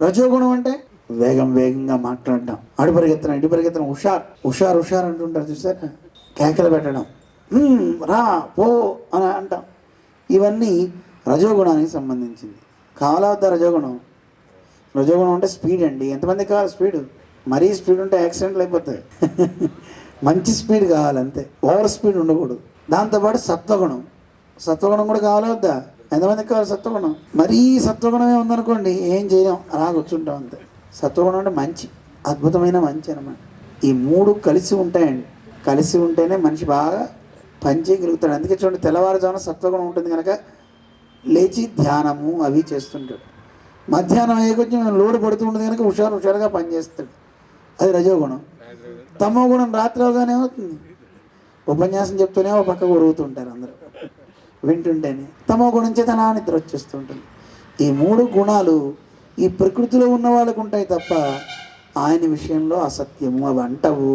రజోగుణం అంటే వేగం వేగంగా మాట్లాడడం, అడు పరిగెత్తడం ఇటు పరిగెత్తడం, హుషార్ అంటుంటారు చూసారా, కేకలు పెట్టడం, రా పో అని అంటాం. ఇవన్నీ రజోగుణానికి సంబంధించింది. కావాలా వద్దా రజోగుణం? రజోగుణం అంటే స్పీడ్ అండి. ఎంతమంది కావాలి స్పీడ్? మరీ స్పీడ్ ఉంటే యాక్సిడెంట్లు అయిపోతాయి. మంచి స్పీడ్ కావాలంతే, ఓవర్ స్పీడ్ ఉండకూడదు. దాంతోపాటు సత్వగుణం కూడా కావాలా వద్దా? ఎంతమందికి కావాలి సత్వగుణం? మరీ సత్వగుణమే ఉందనుకోండి ఏం చేయలేం, అలా కూర్చుంటాం అంతే. సత్వగుణం అంటే మంచి, అద్భుతమైన మంచి అనమాట. ఈ మూడు కలిసి ఉంటాయండి. కలిసి ఉంటేనే మనిషి బాగా పని చేయగలుగుతాడు. అందుకే చూడండి, తెల్లవారుజామున సత్వగుణం ఉంటుంది కనుక లేచి ధ్యానము అవి చేస్తుంటాడు. మధ్యాహ్నం అయ్యే కొంచెం లోడు పడుతూ ఉంటుంది కనుక హుషారుగా పనిచేస్తాడు, అది రజోగుణం. తమో గుణం రాత్రి అవగానే అవుతుంది, ఉపన్యాసం చెప్తూనే ఒక పక్క కొరుగుతుంటారు అందరూ వింటుంటేనే. తమో గుణం చేత నా నిద్ర వచ్చేస్తుంటుంది. ఈ మూడు గుణాలు ఈ ప్రకృతిలో ఉన్న వాళ్ళకు ఉంటాయి తప్ప ఆయన విషయంలో అసత్యము అవి అంటవు.